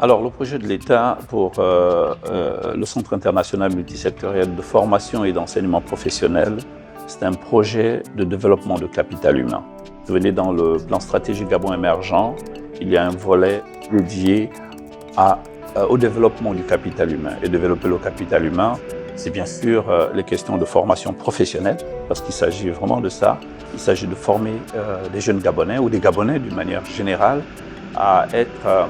Alors, le projet de l'État pour le Centre international multisectoriel de formation et d'enseignement professionnel, c'est un projet de développement de capital humain. Vous venez dans le plan stratégique Gabon émergent, il y a un volet dédié au développement du capital humain. Et développer le capital humain, c'est bien sûr les questions de formation professionnelle, parce qu'il s'agit vraiment de ça. Il s'agit de former des jeunes Gabonais ou des Gabonais d'une manière générale à être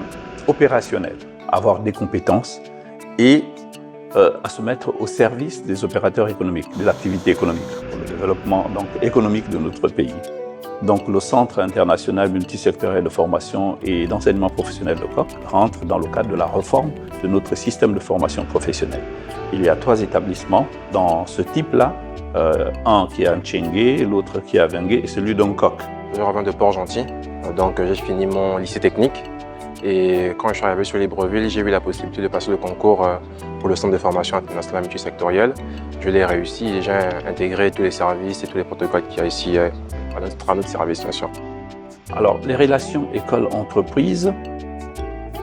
opérationnels, à avoir des compétences et à se mettre au service des opérateurs économiques, de l'activité économique, pour le développement économique de notre pays. Donc le Centre international multisectoriel de formation et d'enseignement professionnel de COP rentre dans le cadre de la réforme de notre système de formation professionnelle. Il y a 3 établissements dans ce type-là, un qui est à Ntchengue, l'autre qui est à Vengue et celui d'Ongkok. Je reviens de Port-Gentil, donc j'ai fini mon lycée technique. Et quand je suis arrivé sur Libreville, j'ai eu la possibilité de passer le concours pour le Centre de formation internationale multisectorielle. Je l'ai réussi et j'ai intégré tous les services et tous les protocoles qu'il y a ici à notre service, bien sûr. Alors, les relations école-entreprise,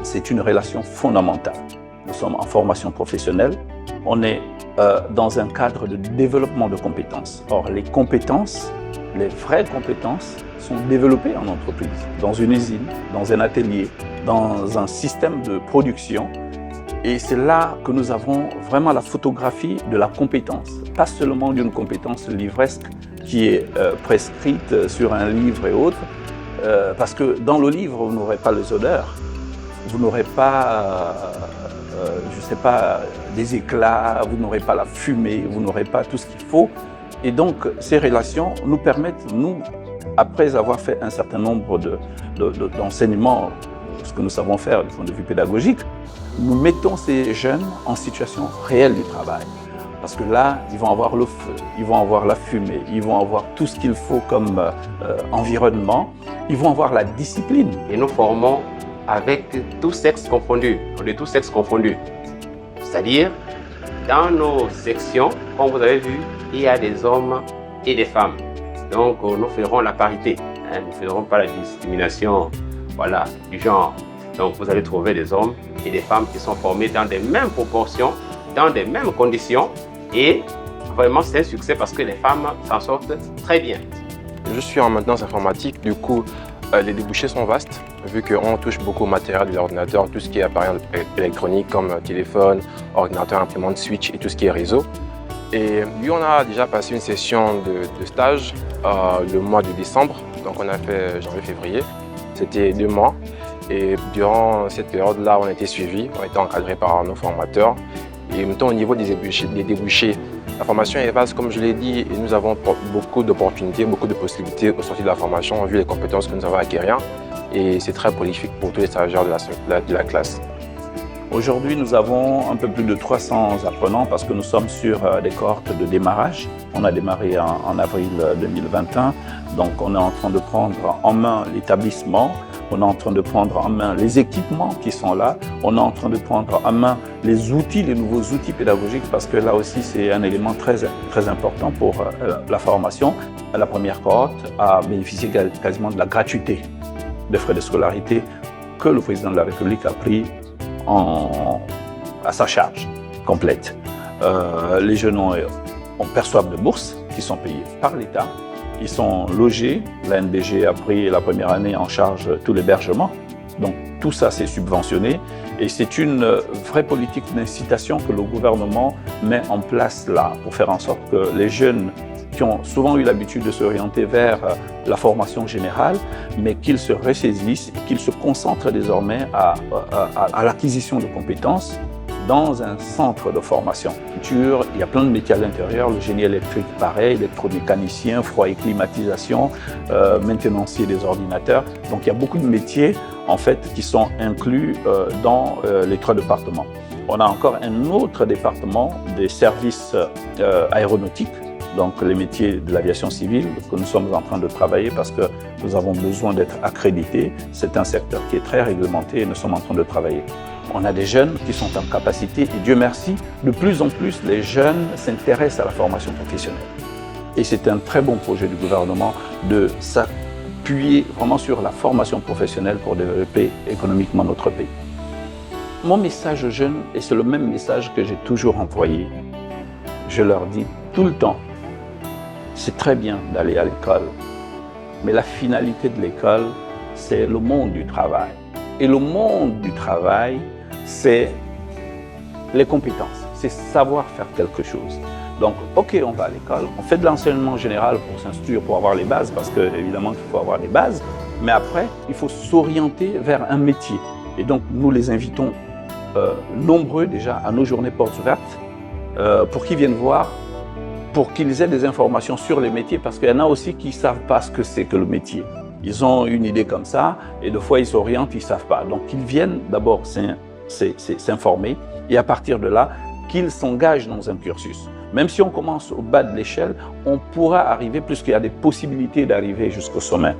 c'est une relation fondamentale. Nous sommes en formation professionnelle, on est dans un cadre de développement de compétences. Or, les compétences, les vraies compétences, sont développées en entreprise, dans une usine, dans un atelier, dans un système de production. Et c'est là que nous avons vraiment la photographie de la compétence, pas seulement d'une compétence livresque qui est prescrite sur un livre et autres, parce que dans le livre, vous n'aurez pas les odeurs, vous n'aurez pas, je sais pas, des éclats, vous n'aurez pas la fumée, vous n'aurez pas tout ce qu'il faut. Et donc, ces relations nous permettent, nous, après avoir fait un certain nombre d'enseignements, ce que nous savons faire du point de vue pédagogique, nous mettons ces jeunes en situation réelle du travail. Parce que là, ils vont avoir le feu, ils vont avoir la fumée, ils vont avoir tout ce qu'il faut comme environnement, ils vont avoir la discipline. Et nous formons avec tous sexes confondus, de tous sexes confondus. C'est-à-dire, dans nos sections, comme vous avez vu, il y a des hommes et des femmes. Donc, nous ferons la parité. Nous ne ferons pas la discrimination du genre. Donc, vous allez trouver des hommes et des femmes qui sont formés dans les mêmes proportions, dans les mêmes conditions. Et vraiment, c'est un succès parce que les femmes s'en sortent très bien. Je suis en maintenance informatique, du coup, les débouchés sont vastes, vu qu'on touche beaucoup au matériel de l'ordinateur, tout ce qui est appareil électronique comme téléphone, ordinateur, imprimante, switch et tout ce qui est réseau. Et lui, on a déjà passé une session de stage le mois de décembre, donc on a fait janvier-février. C'était 2 mois et durant cette période-là, on a été suivis, on a été encadrés par nos formateurs. Et en même temps, au niveau des débouchés, la formation est vaste, comme je l'ai dit, et nous avons beaucoup d'opportunités, beaucoup de possibilités au sortir de la formation, vu les compétences que nous avons acquérir. Et c'est très prolifique pour tous les stagiaires de la classe. Aujourd'hui, nous avons un peu plus de 300 apprenants parce que nous sommes sur des cohortes de démarrage. On a démarré en avril 2021, donc on est en train de prendre en main l'établissement, on est en train de prendre en main les équipements qui sont là, on est en train de prendre en main les outils, les nouveaux outils pédagogiques parce que là aussi c'est un élément très important pour la formation. La première cohorte a bénéficié quasiment de la gratuité des frais de scolarité que le président de la République a pris à sa charge complète. Les jeunes perçoivent de bourses qui sont payées par l'État. Ils sont logés. La NBG a pris la première année en charge tout l'hébergement. Donc tout ça, c'est subventionné. Et c'est une vraie politique d'incitation que le gouvernement met en place là pour faire en sorte que les jeunes qui ont souvent eu l'habitude de s'orienter vers la formation générale, mais qu'ils se ressaisissent et qu'ils se concentrent désormais à l'acquisition de compétences dans un centre de formation. Il y a plein de métiers à l'intérieur, le génie électrique pareil, électromécanicien, froid et climatisation, maintenancier des ordinateurs. Donc il y a beaucoup de métiers en fait qui sont inclus dans les 3 départements. On a encore un autre département des services aéronautiques, donc les métiers de l'aviation civile que nous sommes en train de travailler parce que nous avons besoin d'être accrédités. C'est un secteur qui est très réglementé et nous sommes en train de travailler. On a des jeunes qui sont en capacité et Dieu merci, de plus en plus les jeunes s'intéressent à la formation professionnelle. Et c'est un très bon projet du gouvernement de s'appuyer vraiment sur la formation professionnelle pour développer économiquement notre pays. Mon message aux jeunes, et c'est le même message que j'ai toujours envoyé, je leur dis tout le temps, c'est très bien d'aller à l'école, mais la finalité de l'école, c'est le monde du travail. Et le monde du travail, c'est les compétences, c'est savoir faire quelque chose. Donc, ok, on va à l'école, on fait de l'enseignement général pour s'instruire, pour avoir les bases, parce qu'évidemment qu'il faut avoir les bases, mais après, il faut s'orienter vers un métier. Et donc, nous les invitons nombreux déjà à nos journées portes ouvertes pour qu'ils viennent voir, pour qu'ils aient des informations sur les métiers, parce qu'il y en a aussi qui ne savent pas ce que c'est que le métier. Ils ont une idée comme ça, et des fois ils s'orientent, ils ne savent pas. Donc ils viennent d'abord s'informer, et à partir de là, qu'ils s'engagent dans un cursus. Même si on commence au bas de l'échelle, on pourra arriver, puisqu'il y a des possibilités d'arriver jusqu'au sommet.